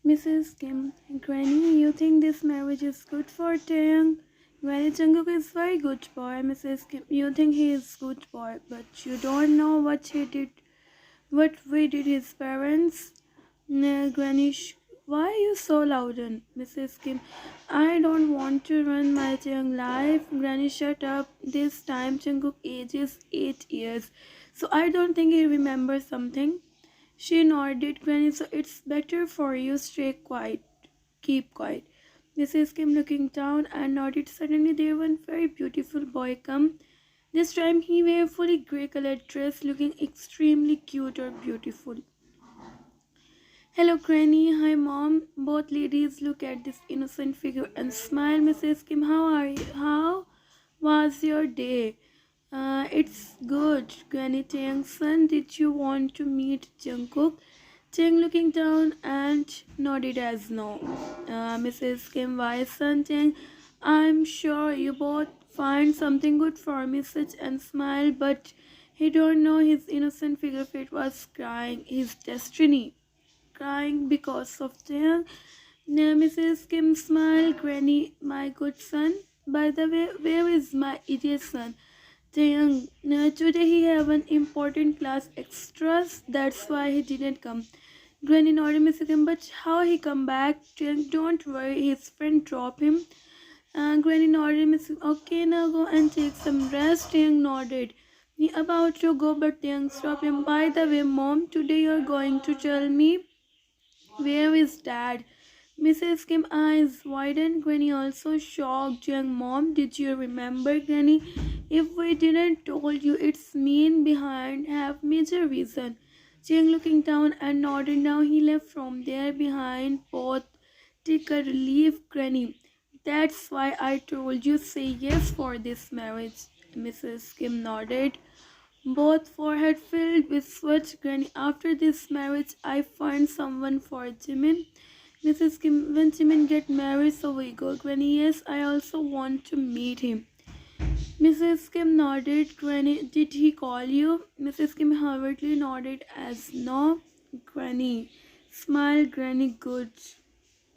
Mrs. Kim, Granny, you think this marriage is good for Taeyang? Granny, Jungkook is very good boy. Mrs. Kim, you think he is good boy, but you don't know what he did, what we did his parents. Granny, why are you so loud? Mrs. Kim, I don't want to run my Taeyang life. Granny, shut up. This time Jungkook age is 8 years, so I don't think he remembers something. She nodded, Granny, so it's better for you stay quiet. Keep quiet. Mrs. Kim looking down and nodded. Suddenly there one very beautiful boy come. This time he wear fully grey colored dress looking extremely cute or beautiful. Hello Granny, hi mom. Both ladies look at this innocent figure and smile. Mrs. Kim, how are you? How was your day? It's good. Granny Taehyung's son, did you want to meet Jungkook? Taehyung looking down and nodded as no. Mrs. Kim, why son Taehyung? I'm sure you both find something good for me, such and smile, but he don't know his innocent figure fit was crying his destiny. Crying because of Taehyung. Now Mrs. Kim smiled, Granny, my good son. By the way, where is my idiot son? Taehyung, today he have an important class extras, that's why he didn't come. Granny nodded, Mrs. Kim, but how he come back? Taehyung, don't worry, his friend drop him. Granny nodded, Mrs. Okay, now go and take some rest. Taehyung nodded. He about to go, but Taehyung stopped him. By the way, mom, today you're going to tell me where is dad? Mrs. Kim eyes widened. Granny also shocked. Young mom, did you remember, Granny? If we didn't told you, it's mean behind have major reason. Jiang looking down and nodded. Now he left from there behind. Both take a relief, Granny. That's why I told you say yes for this marriage. Mrs. Kim nodded. Both forehead filled with sweat. Granny, after this marriage, I find someone for Jimin. Mrs. Kim, when Jimin get married, so we go. Granny, yes, I also want to meet him. Mrs. Kim nodded. Granny, did he call you? Mrs. Kim hurriedly nodded as no. Granny, smile. Granny, good.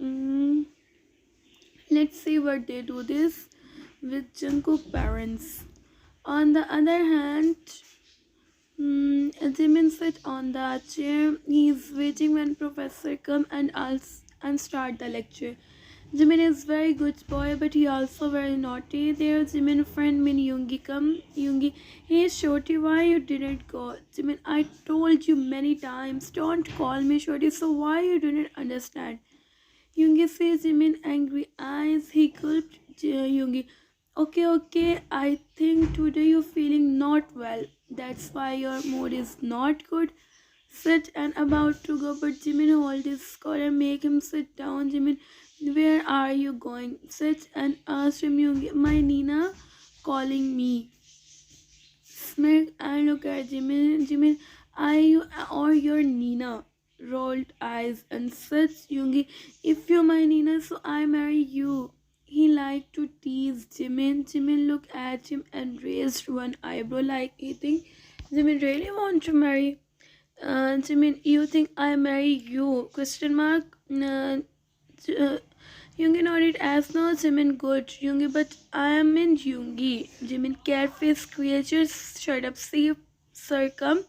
Mm, let's see what they do this with Jungkook parents. On the other hand, Jimin sit on the chair. He is waiting when professor come and start the lecture. Jimin is very good boy, but he also very naughty. There, Jimin friend Min Yoongi come. Yoongi, hey Shorty, why you didn't go? Jimin, I told you many times, don't call me Shorty. So why you didn't understand? Yoongi says Jimin angry eyes. He gulped. Yoongi, okay, okay. I think today you're feeling not well. That's why your mood is not good. Sit and about to go, but Jimin hold his collar and make him sit down. Jimin, where are you going? Sit and ask him. Yoongi, my Nina calling me. Smirk and look at Jimin. Jimin, are you or your Nina? Rolled eyes and said, Yoongi, if you're my Nina, so I marry you. He liked to tease Jimin. Jimin looked at him and raised one eyebrow like he think Jimin really want to marry. Jimin, you think I marry you? Question mark. Yoongi nodded as no Jimin good. Yoongi, but I am in Yoongi. Jimin catfish creatures shut up. See, sir, come.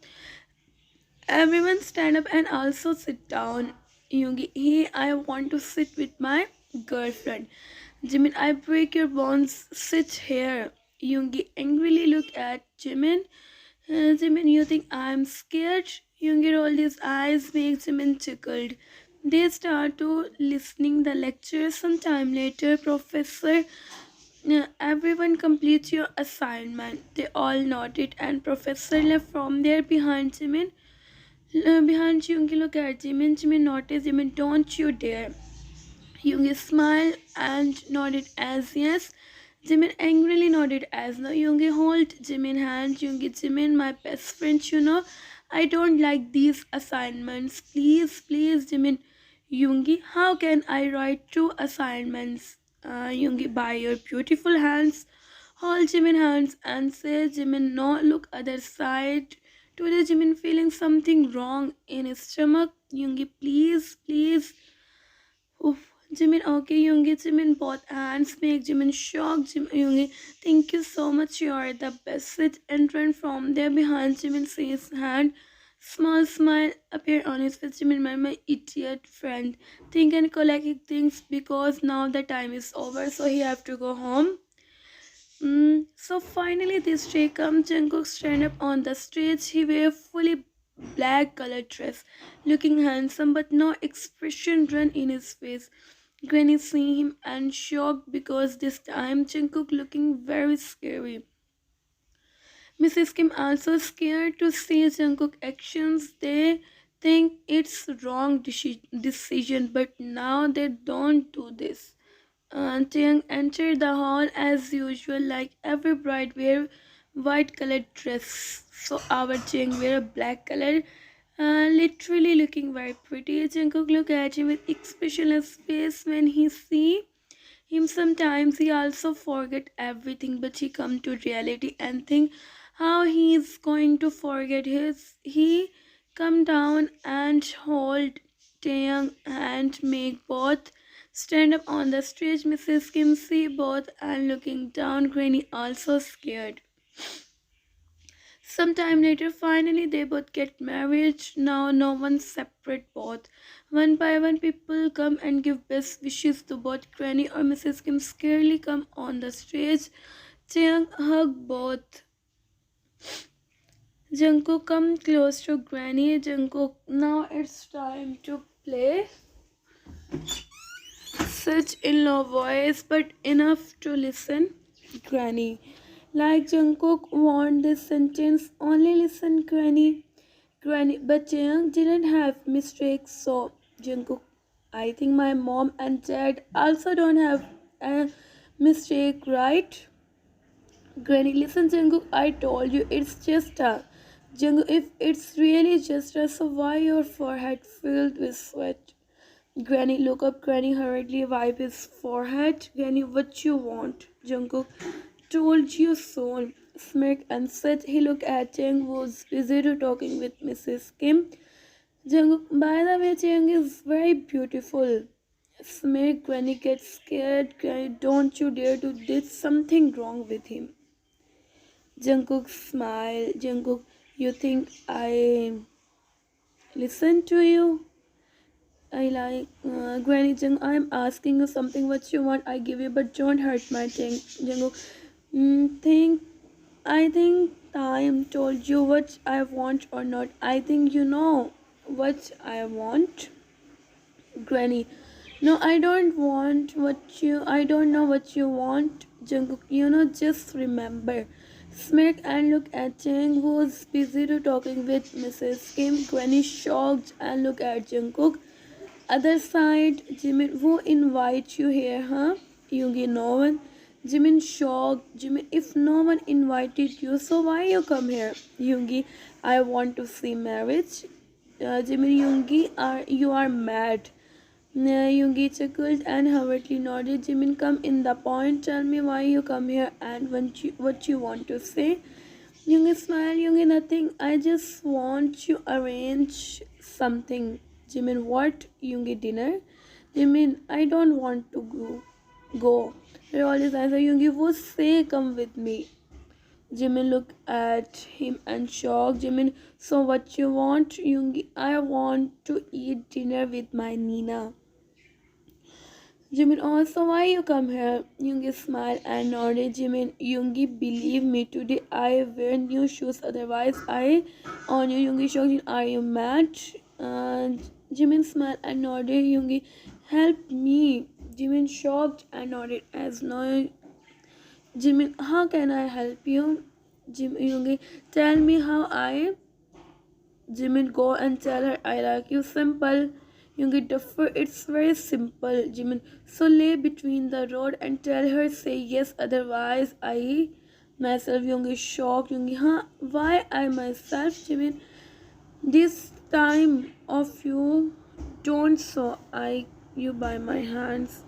Everyone stand up and also sit down. Yoongi, hey, I want to sit with my girlfriend. Jimin, I break your bones. Sit here. Yoongi angrily look at Jimin. Jimin, you think I'm scared? Yoongi rolled his eyes, make Jimin tickled. They start to listening the lecture. Sometime later, Professor, everyone complete your assignment. They all nodded, and Professor left from there behind Jimin. Behind Yoongi look at Jimin. Jimin noticed. Jimin, don't you dare. Yoongi smiled and nodded as yes. Jimin angrily nodded as no. Yoongi hold Jimin hand. Yoongi, Jimin, my best friend, you know. I don't like these assignments. Please, please, Jimin. Yoongi, how can I write two assignments? Yoongi, by your beautiful hands. Hold Jimin hands and say, Jimin, no, look other side. Today, Jimin feeling something wrong in his stomach. Yoongi, please, please. okay, Yoongi, Jimin, both hands make Jimin shocked. Yoongi, thank you so much, you are the best. Sit and run from there behind Jimin says hand. Small smile appear on his face. Jimin, my idiot friend. Think and collect things because now the time is over, so he have to go home. So finally this day comes. Jungkook stand up on the stage. He wear fully black colored dress, looking handsome but no expression run in his face. Granny see him and shocked because this time Jungkook looking very scary. Mrs. Kim also scared to see Jungkook actions. They think it's wrong decision, but now they don't do this. Taeyang entered the hall as usual, like every bride wear white colored dress. So our Taeyang wear a black color, literally looking very pretty. Jungkook look at him with expressionless face when he see him. Sometimes he also forget everything, but he come to reality and think how he is going to forget his. He come down and hold Taeyang and make both stand up on the stage. Mrs. Kim see both and looking down. Granny also scared. Sometime later, finally, they both get married. Now, no one separate both. One by one, people come and give best wishes to both Granny or Mrs. Kim. Scarcely come on the stage. Taeyang hug both. Jungkook come close to Granny. Jungkook, now it's time to play. Such in low voice, but enough to listen. Granny. Like Jungkook warned this sentence, only listen, Granny. Granny, but Taeyang didn't have mistakes, so Jungkook. I think my mom and dad also don't have a mistake, right? Granny, listen, Jungkook. I told you it's just a. Jungkook, if it's really just a, so why your forehead filled with sweat? Granny, look up. Granny hurriedly wiped his forehead. Granny, what you want? Jungkook told you so. Smirked and said he looked at Taeyang, who was busy talking with Mrs. Kim. Jungkook, by the way, Taeyang is very beautiful. Smirked. Granny gets scared. Granny, don't you dare to did something wrong with him. Jungkook smiled. Jungkook, you think I listen to you? I like Granny Jung. I'm asking you something. What you want, I give you, but don't hurt my thing. Jungkook, think I think time told you what I want or not. I think you know what I want. Granny, no, I don't want what you. I don't know what you want. Jungkook, just remember. Smirk and look at Jung, who was busy talking with Mrs. Kim. Granny shocked and look at Jungkook. Other side, Jimin, who invite you here, huh? Yoongi, no one. Jimin shocked. Jimin, if no one invited you, so why you come here? Yoongi, I want to see marriage. Jimin, you are mad. Yoongi chuckled and hurriedly nodded. Jimin, come in the point. Tell me why you come here and what you want to say. Yoongi smiled. Yoongi, nothing. I just want to arrange something. Jimin, what? Yoongi, dinner? Jimin, I don't want to go. Roll his eyes. Yoongi, would say come with me. Jimin looked at him and shocked. Jimin, so what you want? Yoongi, I want to eat dinner with my Nina. Jimin, also why you come here? Yoongi smiled and nodded. Jimin, Yoongi, believe me, today I wear new shoes, otherwise I on you. Yoongi shocked. Are you mad? Jimin smiled and nodded. Yoongi, help me. Jimin shocked and nodded as no. Jimin, how can I help you? Yoongi, tell me how I. Jimin, go and tell her I like you. Simple. Yoongi, defer. It's very simple. Jimin, so lay between the road and tell her say yes. Otherwise, I myself. Yoongi, shocked. Yoongi, huh? Why I myself? Jimin, this time of you don't so I you by my hands.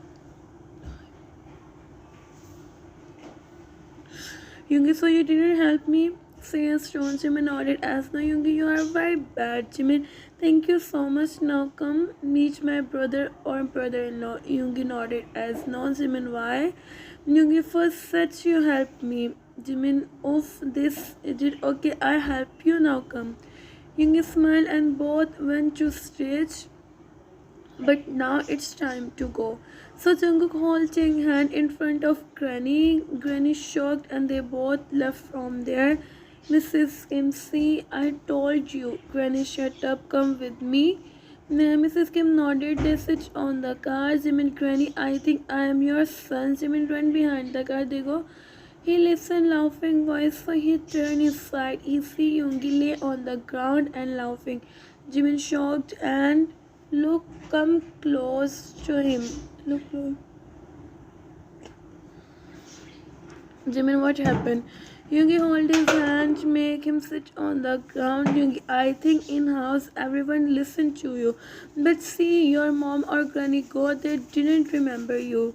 Yoongi, so you didn't help me? Says Stone. Jimin nodded as no. Yoongi, you are very bad. Jimin, Thank you so much. Now come meet my brother or brother-in-law. Yoongi nodded as no. Jimin, why? Yoongi, first said you help me. Jimin, oof, this is it. Okay, I help you. Now come. Yoongi smiled and both went to stage. But now it's time to go. So Jungkook holding hand in front of Granny. Granny shocked and they both left from there. Mrs. Kim, see, I told you. Granny, shut up, come with me. Mrs. Kim nodded. They sit on the car. Jimin, Granny, I think I am your son. Jimin ran behind the car. They go. He listened, laughing voice, so he turned his side. He see Yoongi lay on the ground and laughing. Jimin shocked and look, come close to him. Look close. Jimin, what happened? Yoongi hold his hand, make him sit on the ground. Yoongi, I think in house everyone listened to you. But see, your mom or granny go, they didn't remember you.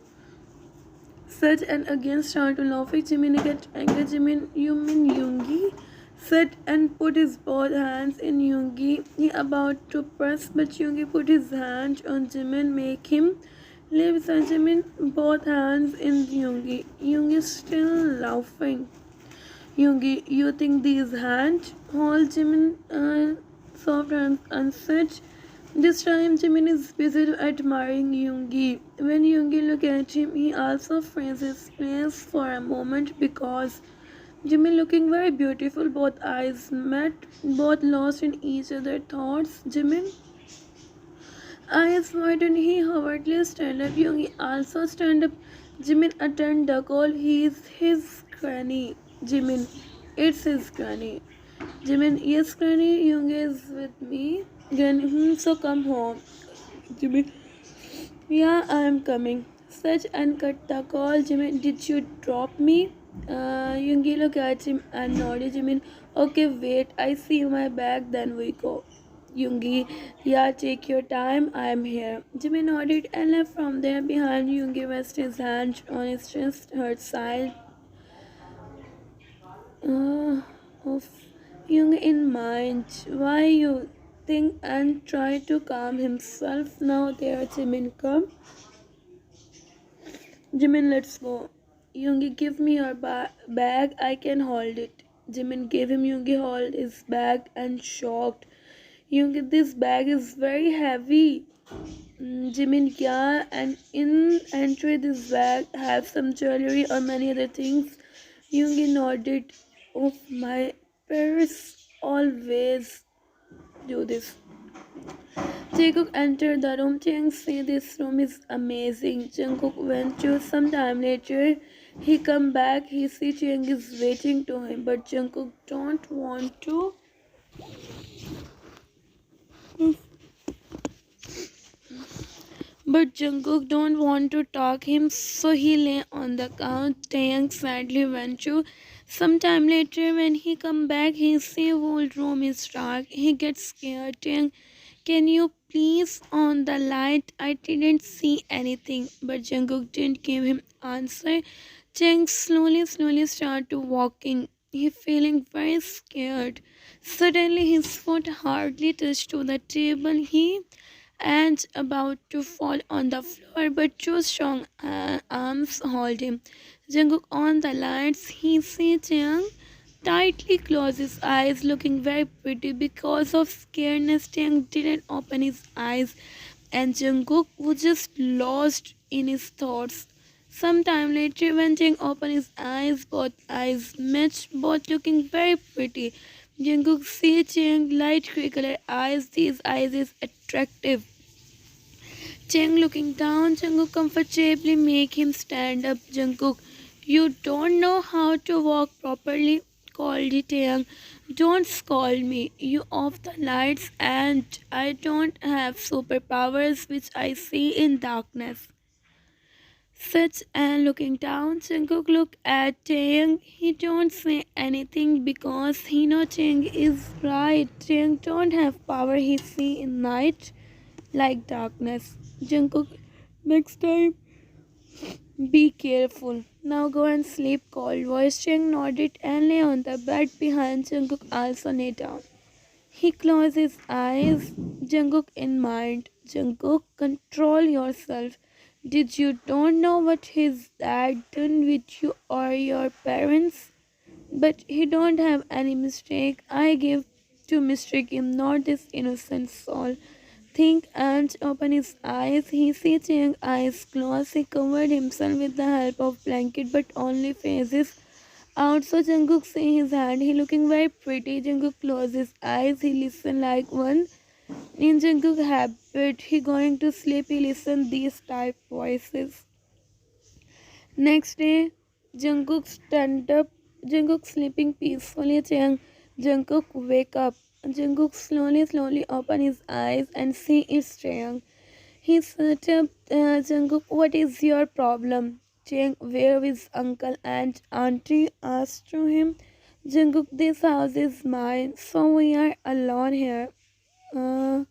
Said and again started laughing. Jimin get angry. Jimin, you mean Yoongi? Said and put his both hands in Yoongi. He about to press, but Yoongi put his hand on Jimin, make him leave beside Jimin, both hands in Yoongi. Yoongi still laughing. Yoongi, you think these hands hold Jimin soft hands and such? This time Jimin is busy admiring Yoongi. When Yoongi look at him, he also freezes place for a moment because Jimin looking very beautiful. Both eyes met, both lost in each other's thoughts. Jimin eyes widened. He hurriedly stand up. Yoongi also stand up. Jimin attend the call. He is his granny. Jimin, it's his granny. Jimin, yes, granny. Yoongi is with me. Granny, so come home. Jimin, yeah, I am coming. Such and cut the call. Jimin, did you drop me? Yoongi look at him and nodded. Jimin, okay, wait, I see my bag, then we go. Yoongi, yeah, take your time, I am here. Jimin nodded and left from there. Behind Yoongi rested his hand on his chest, her side of Young in mind. Why you think and try to calm himself now there Jimin come. Jimin, let's go. Yoongi, give me your bag, I can hold it. Jimin gave him Yoongi hold his bag and shocked. Yoongi, this bag is very heavy. Jimin, yeah, and in entry this bag have some jewelry or many other things. Yoongi nodded. Oh, my parents always do this. Taekook entered the room. Chang said this room is amazing. Jungkook went to some time later. He come back. He see Chang is waiting to him, but Jungkook don't want to. But Jungkook don't want to talk him, so he lay on the couch. Taeyang sadly went to. Some time later, when he come back, he see whole room is dark. He gets scared. Taeyang, can you please on the light? I didn't see anything. But Jungkook didn't give him answer. Chang slowly start to walking. He feeling very scared. Suddenly his foot hardly touched to the table. He and about to fall on the floor, but two strong arms hold him. Jungkook on the lights. He sees Taeyang tightly close his eyes, looking very pretty. Because of scaredness, Taeyang didn't open his eyes, and Jungkook was just lost in his thoughts. Some time later, when Taeyang opened his eyes, both eyes matched, both looking very pretty. Jungkook see Taeyang light gray color eyes. These eyes is attractive. Chang looking down, Jungkook comfortably make him stand up. Jungkook, you don't know how to walk properly, called Taeyang. Don't scold me. You off the lights and I don't have superpowers which I see in darkness. Such and looking down, Jungkook look at Taeyang. He don't say anything because he know Taeyang is right. Taeyang don't have power he see in night like darkness. Jungkook, next time, be careful. Now go and sleep, cold voice. Chang nodded and lay on the bed behind Jungkook also lay down. He closes his eyes. Jungkook in mind. Jungkook, control yourself. Did you don't know what his dad done with you or your parents? But he don't have any mistake. I give to mistake him, not this innocent soul. Think and open his eyes. He sees Taehyung eyes closed. He covered himself with the help of blanket, but only faces out. So Jungkook see his hand. He looking very pretty. Jungkook close his eyes. He listen like one. In Jungkook habit, he going to sleep. He listen these type voices. Next day, Jungkook stand up. Jungkook sleeping peacefully. Jungkook wake up. Jungkook slowly open his eyes and see it's Taehyung. He sat up. Jungkook, what is your problem? Taehyung, where is uncle and auntie? Asked to him. Jungkook, this house is mine, so we are alone here. Uh,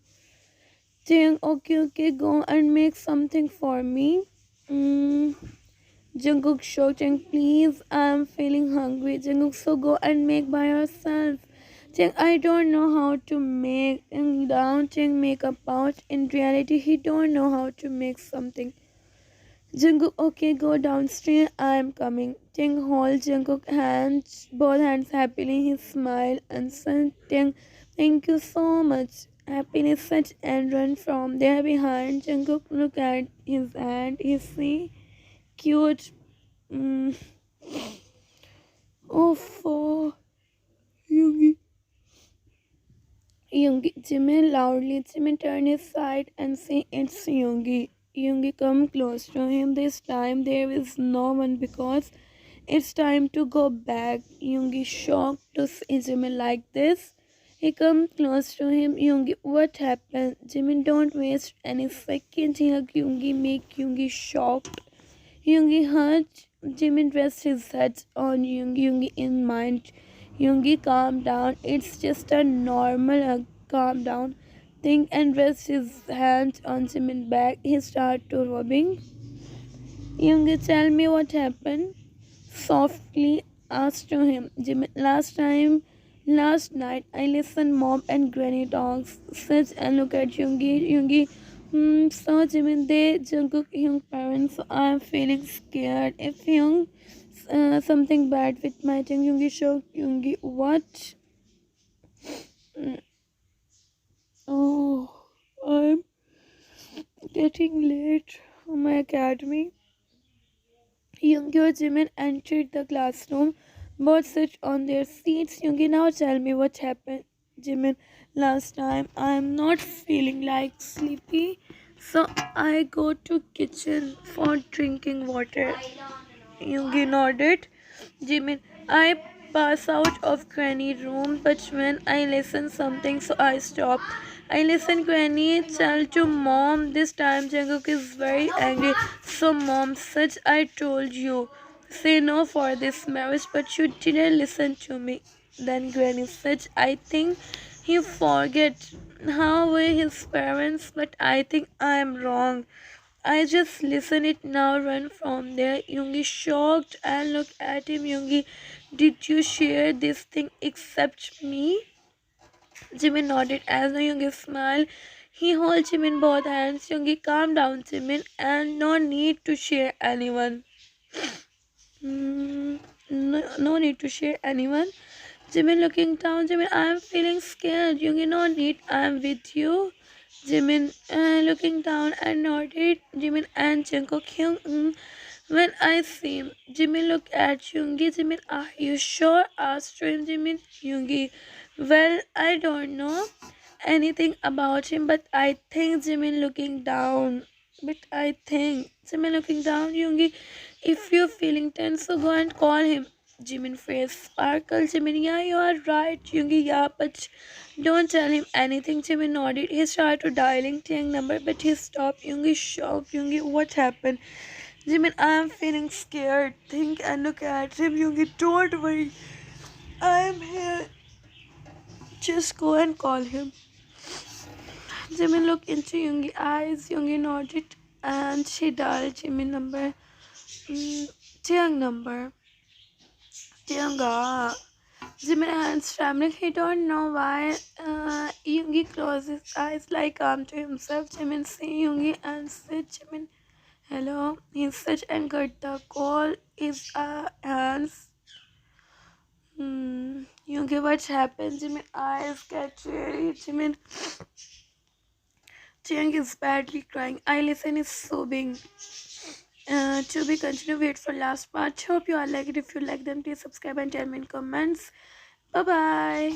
Taehyung, okay, go and make something for me. Mm. Jungkook shouting, please, I'm feeling hungry. Jungkook, so go and make by yourself. Jung, I don't know how to make. And down Jung make a pouch. In reality, he don't know how to make something. Jungkook, okay, go downstairs. I'm coming. Jung hold Jungkook hands, both hands happily. He smiled and said, Jung, thank you so much. Happiness such and run from there behind. Jungkook look at his hand. He see cute. Mm. Oh, for Yoongi. Yoongi, Jimin loudly. Jimin turned his side and said, it's Yoongi. Yoongi come close to him. This time there is no one because it's time to go back. Yoongi shocked to see Jimin like this. He come close to him. Yoongi, what happened? Jimin, don't waste any second. Hug Yoongi, make Yoongi shocked. Yoongi heard Jimin rest his head on Yoongi in mind. Yoongi, calm down. It's just a normal calm down. Think and rest his hand on Jimin's back. He started to rubbing. Yoongi, tell me what happened. Softly asked to him. Jimin, last night, I listened mom and granny talks. Sit and look at Yoongi. Yoongi, so Jimin, they Jungkook Hyung parents. So I'm feeling scared. If Hyung something bad with my tongue, Yoongi shocked. Yoongi, what? Mm, Oh, I'm getting late on my academy. Yoongi and Jimin entered the classroom. Both sit on their seats. Yoongi, now tell me what happened. Jimin, last time I'm not feeling like sleepy, so I go to kitchen for drinking water. Yoongi nodded. Jimin, I pass out of Granny room, but when I listen something, so I stop. I listen Granny tell to mom. This time Jungkook is very angry. So mom said I told you. Say no for this marriage, but you didn't listen to me. Then Granny said, I think he forget how were his parents, but I think I am wrong. I just listen it now, run from there. Yoongi shocked and looked at him. Yoongi, did you share this thing except me? Jimin nodded as the Yoongi smiled. He held Jimin both hands. Yoongi, calm down, Jimin, and no need to share anyone. No need to share anyone. Jimin looking down. Jimin, I am feeling scared. Yoongi, no need. I am with you. Jimin looking down and nodded. Jimin and Jungkook Hyung. When I see him, Jimin looked at Yoongi. Jimin, are you sure? Asked him Jimin. Yoongi, well, I don't know anything about him, but I think Jimin looking down. But I think Jimin looking down. Yoongi, if you're feeling tense, so go and call him. Jimin face sparkle. Jimin, yeah, you are right. Yoongi, yeah, but don't tell him anything. Jimin nodded. He started dialing Taehyung number, but he stopped. Yoongi shocked. Yoongi, what happened? Jimin, I am feeling scared. Think and look at him. Yoongi, don't worry. I am here. Just go and call him. Jimin looked into Yoongi's eyes. Yoongi nodded and she dialed Jimin number. Taehyung number. Taehyung, Jimin and family, he don't know why Yoongi closes his eyes like to himself. Jimin see Yoongi and said, Jimin, hello. He said and got the call his hands. Yoongi, what happened? Jimin eyes get teary. Jimin Taehyung is badly crying. I listen is sobbing. To be continued, wait for last part. Hope you all like it. If you like them, please subscribe and tell me in comments. Bye bye.